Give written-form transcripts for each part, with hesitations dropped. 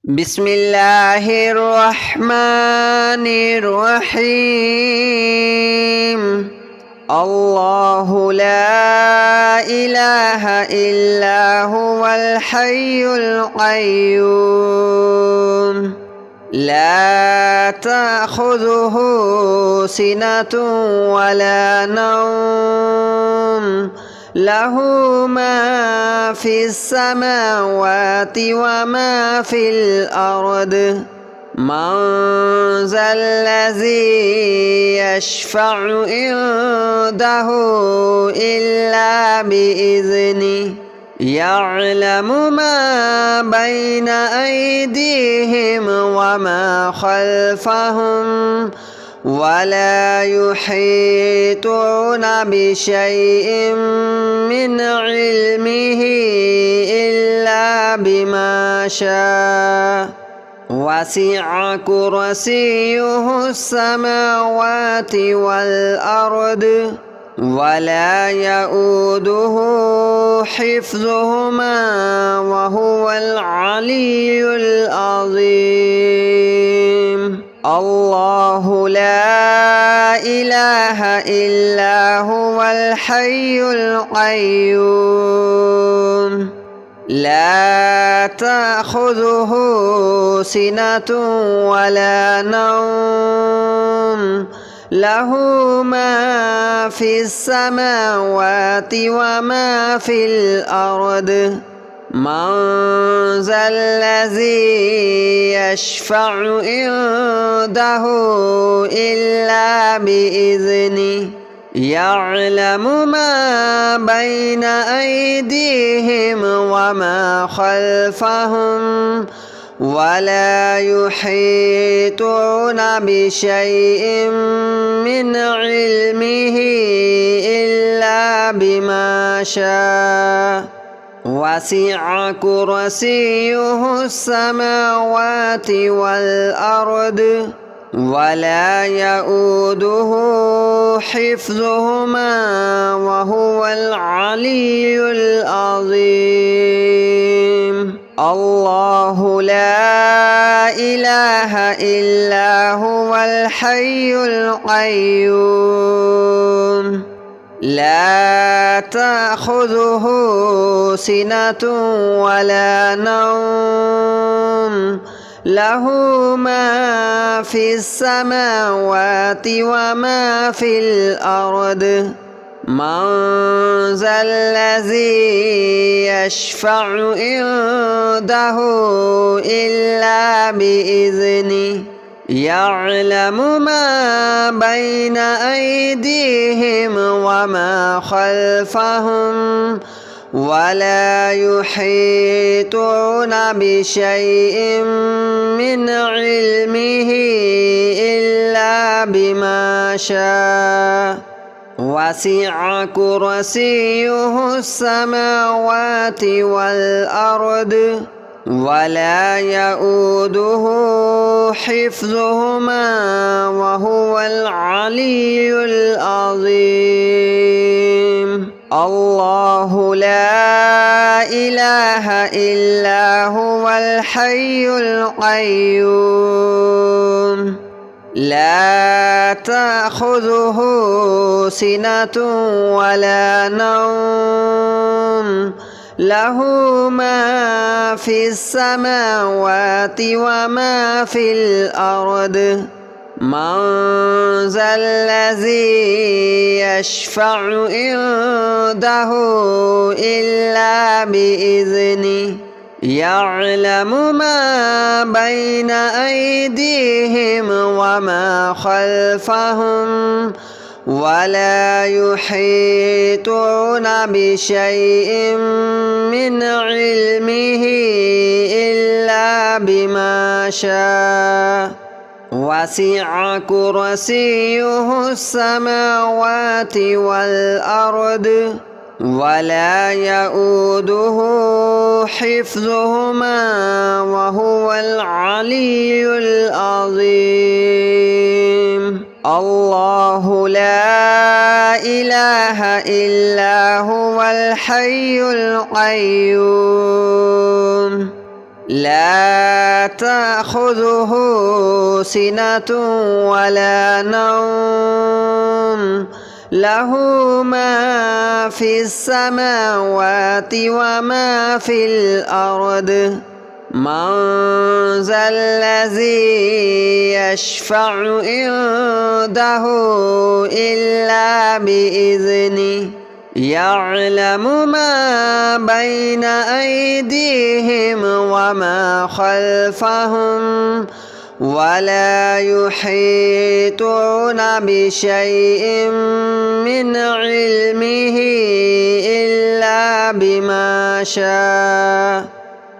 بسم الله الرحمن الرحيم. الله لا إله إلا هو الحي القيوم لا تأخذه سنة ولا نوم له ما في السماوات وما في الأرض من ذا الذي يشفع عنده إلا بإذنه يعلم ما بين أيديهم وما خلفهم ولا يحيطون بشيء من علمه إلا بما شاء وسع كرسيه السماوات والأرض ولا يؤوده حفظهما وهو العلي العظيم. الله لا إله إلا هو الحي القيوم لا تأخذه سنة ولا نوم له ما في السماوات وما في الأرض من ذا الذي يشفع عنده إلا بإذنه يعلم ما بين أيديهم وما خلفهم ولا يحيطون بشيء من علمه إلا بما شاء وسع كرسيه السماوات والأرض ولا يؤوده حفظهما وهو العلي العظيم. الله لا إله إلا هو الحي القيوم لا تأخذه سنة ولا نوم له ما في السماوات وما في الأرض من ذا الذي يشفع عنده إلا بإذنه يعلم ما بين أيديهم وما خلفهم ولا يحيطون بشيء من علمه إلا بما شاء وسع كرسيه السماوات والأرض ولا يؤوده حفظهما وهو العلي العظيم. الله لا إله إلا هو الحي القيوم لا تأخذه سنة ولا نوم له ما في السماوات وما في الأرض من ذا الذي يشفع عنده إلا بإذنه يعلم ما بين أيديهم وما خلفهم ولا يحيطون بشيء من علمه إلا بما شاء وسع كرسيه السماوات والأرض ولا يؤوده حفظهما وهو العلي العظيم. الله لا إله إلا هو الحي القيوم لا تأخذه سنة ولا نوم له ما في السماوات وما في الأرض من ذا الذي يشفع عنده إلا بإذنه يعلم ما بين أيديهم وما خلفهم ولا يحيطون بشيء من علمه إلا بما شاء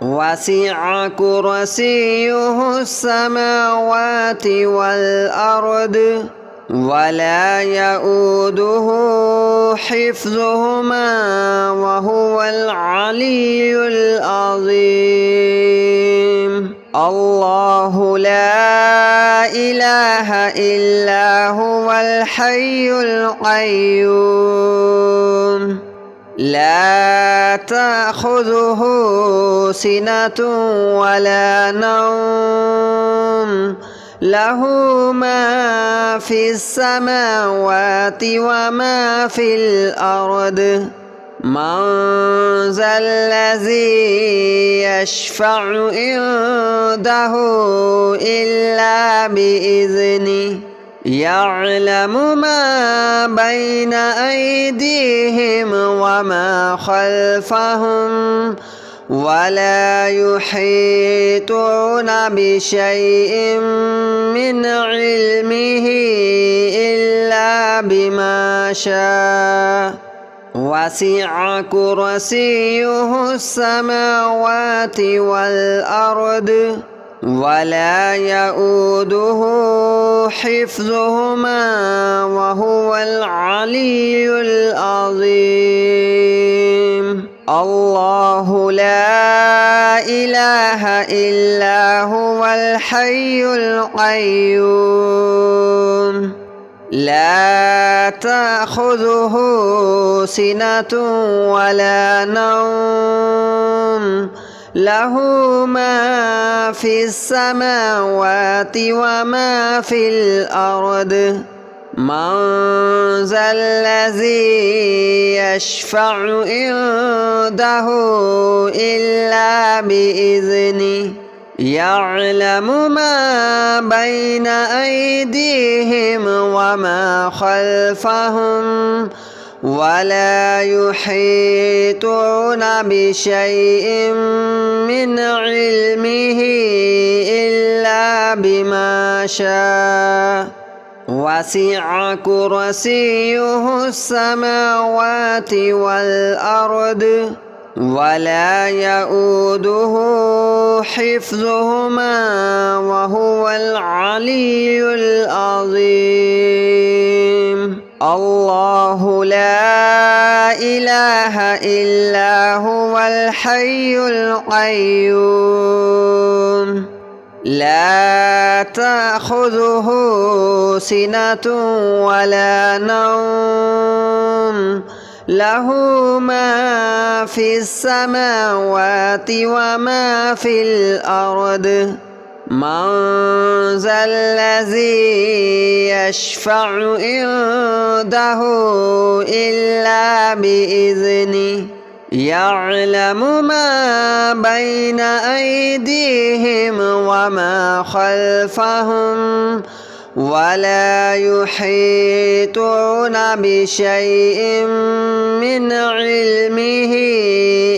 وسع كرسيه السماوات والأرض ولا يؤوده حفظهما وهو العلي العظيم الله لا إله إلا هو الحي القيوم لا تأخذه سنة ولا نوم له ما في السماوات وما في الأرض من ذا الذي يشفع عنده إلا بإذنه يعلم ما بين أيديهم وما خلفهم ولا يحيطون بشيء من علمه إلا بما شاء وسع كرسيه السماوات والأرض ولا يؤوده حفظهما وهو العلي العظيم الله لا إله إلا هو الحي القيوم لا تأخذه سنة ولا نوم له ما في السماوات وما في الأرض من ذا الذي يشفع عنده إلا بإذنه يعلم ما بين أيديهم وما خلفهم ولا يحيطون بشيء من علمه إلا بما شاء وسع كرسيه السماوات والأرض ولا يؤوده حفظهما وهو العلي العظيم الله لا إله إلا هو الحي القيوم لا تأخذه سنة ولا نوم له ما في السماوات وما في الأرض من ذا الذي يشفع عنده إلا بإذنه يعلم ما بين أيديهم وما خلفهم ولا يحيطون بشيء من علمه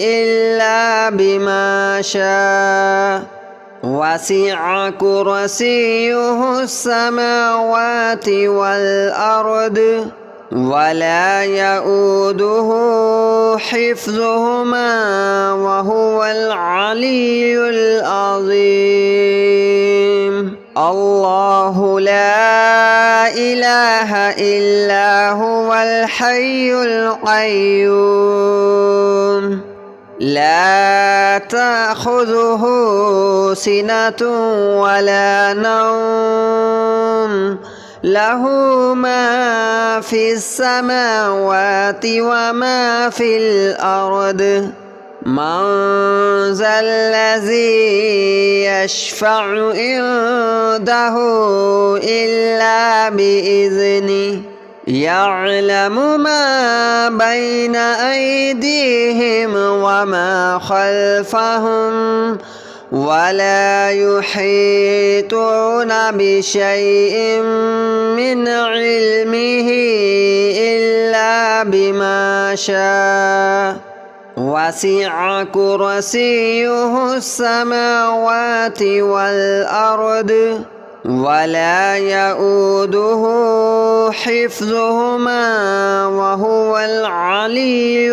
إلا بما شاء وسع كرسيه السماوات والأرض ولا يؤوده حفظهما وهو العلي العظيم الله لا إله إلا هو الحي القيوم لا تأخذه سنة ولا نوم له ما في السماوات وما في الأرض من ذا الذي يشفع عنده إلا بإذنه يعلم ما بين أيديهم وما خلفهم ولا يحيطون بشيء من علمه إلا بما شاء وسع كرسيه السماوات والأرض ولا يؤوده حفظهما وهو العلي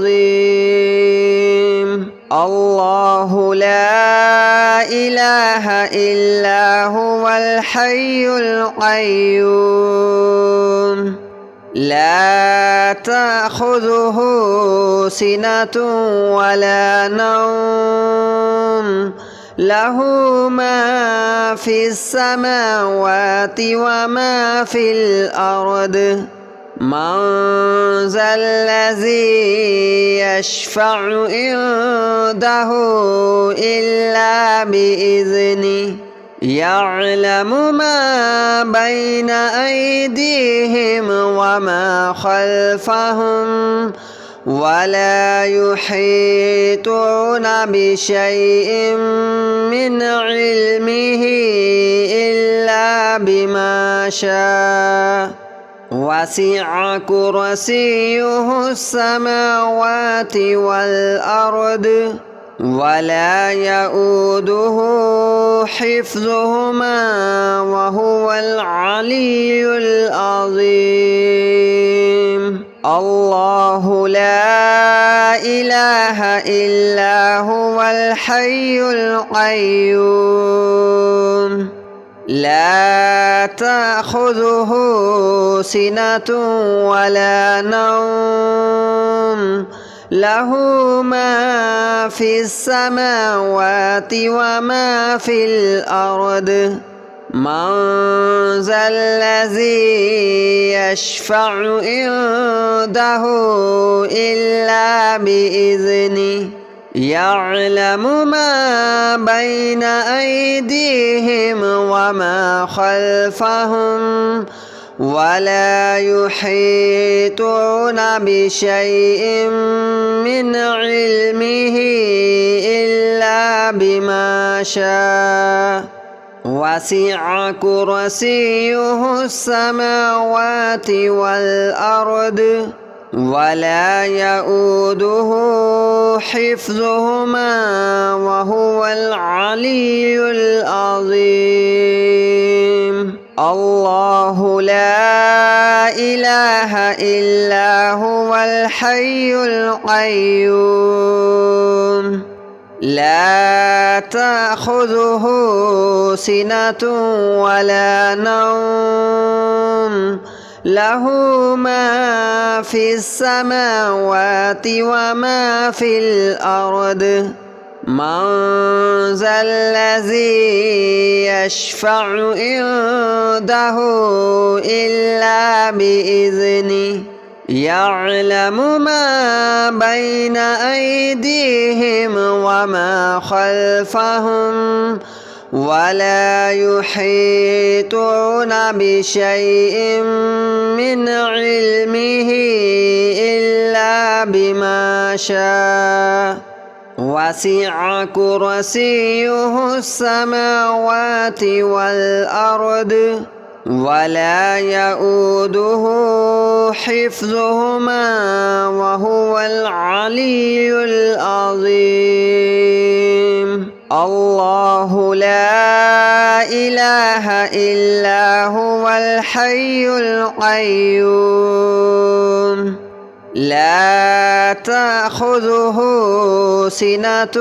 العظيم. الله لا إله إلا هو الحي القيوم لا تأخذه سنة ولا نوم له ما في السماوات وما في الأرض من ذا الذي يشفع عنده إلا بإذنه يعلم ما بين أيديهم وما خلفهم ولا يحيطون بشيء من علمه إلا بما شاء وسع كرسيه السماوات والأرض ولا يؤوده حفظهما وهو العلي العظيم. الله لا إله إلا هو الحي القيوم لا تأخذه سنة ولا نوم له ما في السماوات وما في الأرض من ذا الذي يشفع عنده إلا بإذنه يعلم ما بين أيديهم وما خلفهم ولا يحيطون بشيء من علمه إلا بما شاء وسع كرسيه السماوات والأرض ولا يؤوده حفظهما وهو العلي العظيم. الله لا إله إلا هو الحي القيوم لا تأخذه سنة ولا نوم له ما في السماوات وما في الأرض من ذا الذي يشفع عنده إلا بإذنه يعلم ما بين أيديهم وما خلفهم ولا يحيطون بشيء من علمه إلا بما شاء وسع كرسيه السماوات والأرض ولا يؤوده حفظهما وهو العلي العظيم. الله لا إله إلا هو الحي القيوم لا تأخذه سنة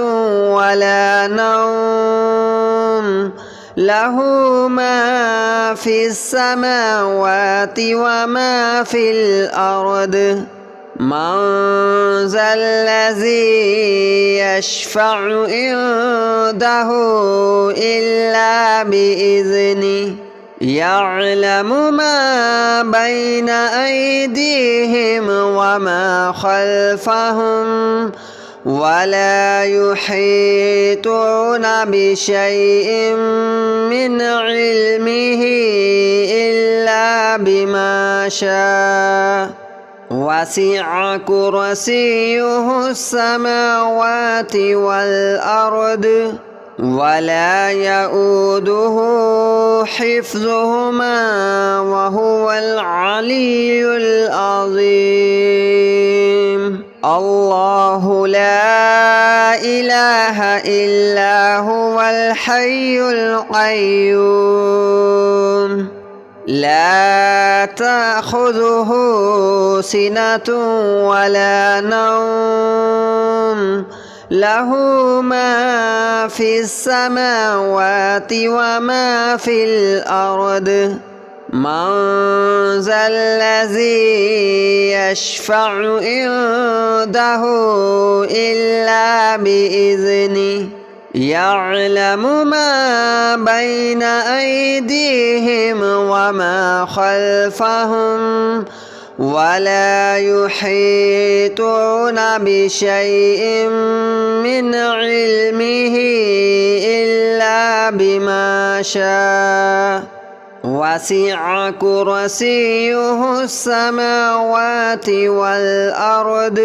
ولا نوم له ما في السماوات وما في الأرض من ذا الذي يشفع عنده إلا بإذنه يعلم ما بين أيديهم وما خلفهم ولا يحيطون بشيء من علمه إلا بما شاء وسع كرسيه السماوات والأرض ولا يؤوده حفظهما وهو العلي العظيم الله لا إله إلا هو الحي القيوم لا تأخذه سنة ولا نوم له ما في السماوات وما في الأرض من ذا الذي يشفع عنده إلا بإذنه يعلم ما بين أيديهم وما خلفهم ولا يحيطون بشيء من علمه إلا بما شاء وسع كرسيه السماوات والأرض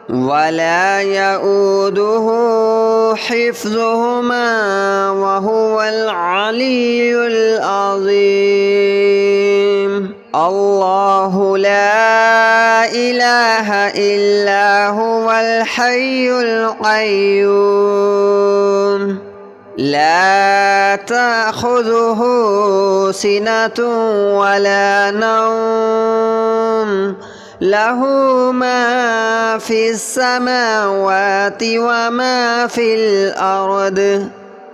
ولا يؤوده حفظهما وهو العلي العظيم الله لا إله إلا هو الحي القيوم لا تأخذه سنة ولا نوم له ما في السماوات وما في الأرض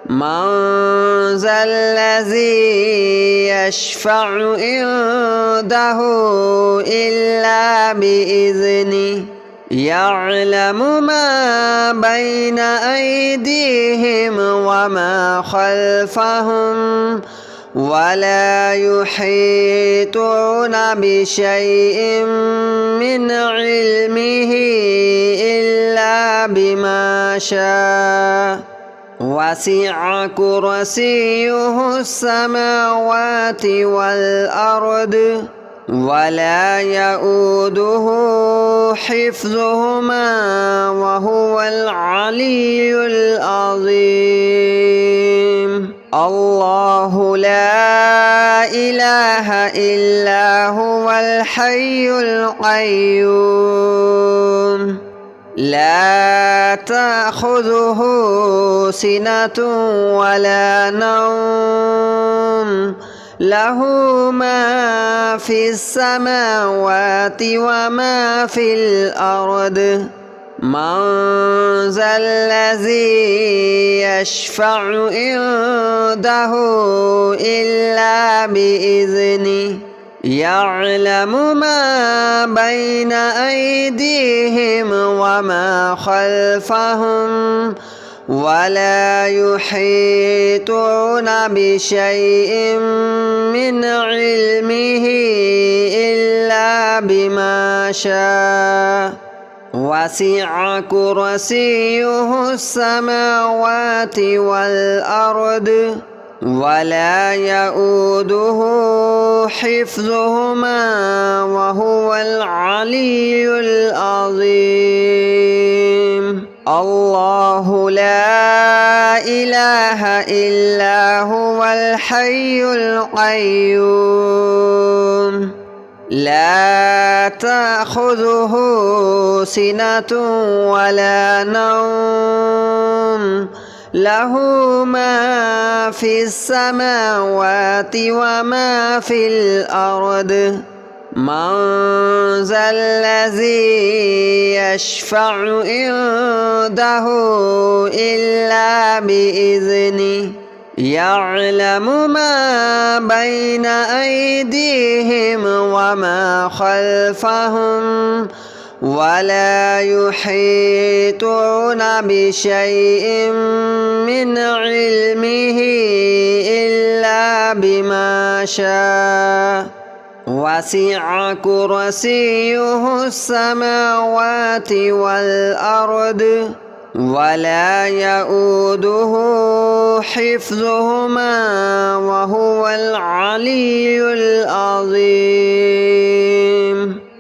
من ذا الذي يشفع عنده إلا بإذنه يعلم ما بين أيديهم وما خلفهم ولا يحيطون بشيء من علمه إلا بما شاء وسع كرسيه السماوات والأرض ولا يؤوده حفظهما وهو العلي العظيم الله لا إله إلا هو الحي القيوم لا تأخذه سنة ولا نوم له ما في السماوات وما في الأرض من ذا الذي يشفع عنده إلا بإذنه يعلم ما بين أيديهم وما خلفهم ولا يحيطون بشيء من علمه إلا بما شاء وسع كرسيه السماوات والأرض ولا يؤوده حفظهما وهو العلي العظيم الله لا إله إلا هو الحي القيوم لا تأخذه سنة ولا نوم له ما في السماوات وما في الأرض من ذا الذي يشفع عنده إلا بإذنه يعلم ما بين أيديهم وما خلفهم ولا يحيطون بشيء من علمه إلا بما شاء وسع كرسيه السماوات والأرض ولا يؤوده حفظهما وهو العلي العظيم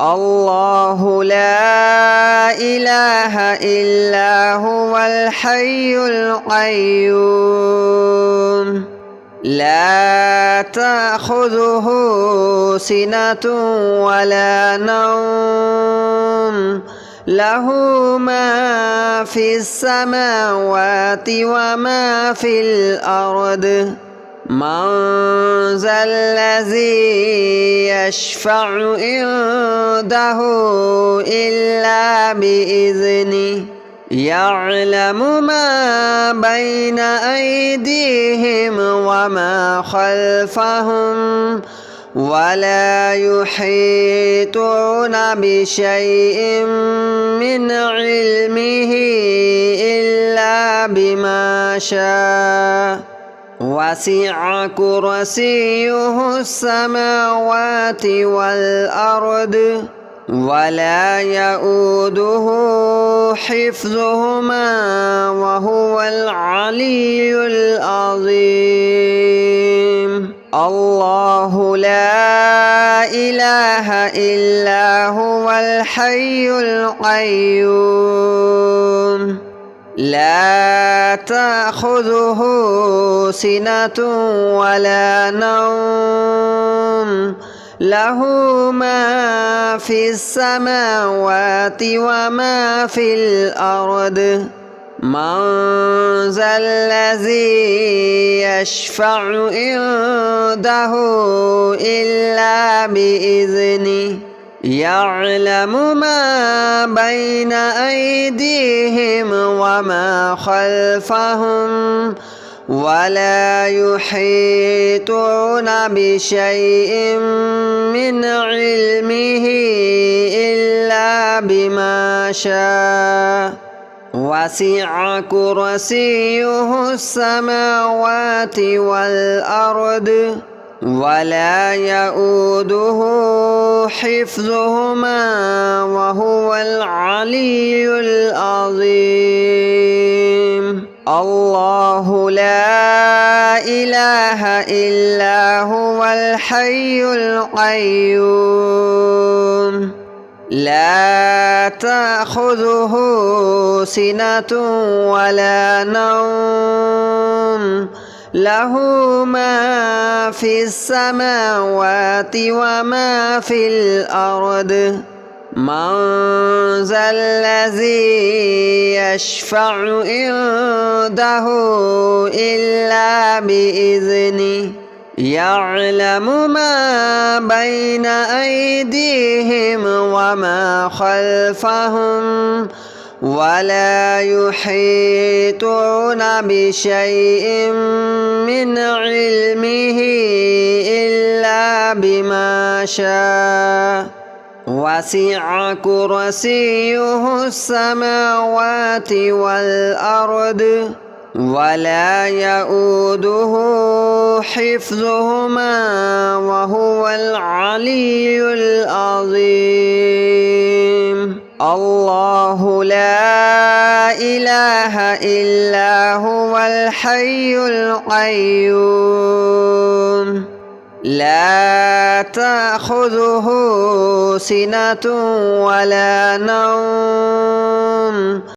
الله لا إله إلا هو الحي القيوم لا تأخذه سنة ولا نوم له ما في السماوات وما في الأرض من ذا الذي يشفع عنده إلا بإذنه يعلم ما بين أيديهم وما خلفهم ولا يحيطون بشيء من علمه إلا بما شاء وسع كرسيه السماوات والأرض ولا يؤوده حفظهما وهو العلي العظيم الله لا إله إلا هو الحي القيوم لا تأخذه سنة ولا نوم له ما في السماوات وما في الأرض من ذا الذي يشفع عنده إلا بإذنه يعلم ما بين أيديهم وما خلفهم ولا يحيطون بشيء من علمه إلا بما شاء وسع كرسيه السماوات والأرض ولا يؤوده حفظهما وهو العلي العظيم الله لا إله إلا هو الحي القيوم لا تأخذه سنة ولا نوم له ما في السماوات وما في الأرض من ذا الذي يشفع عنده إلا بإذنه يعلم ما بين أيديهم وما خلفهم ولا يحيطون بشيء من علمه إلا بما شاء وسع كرسيه السماوات والأرض ولا يؤوده حفظهما وهو العلي العظيم الله لا إله إلا هو الحي القيوم لا تأخذه سنة ولا نوم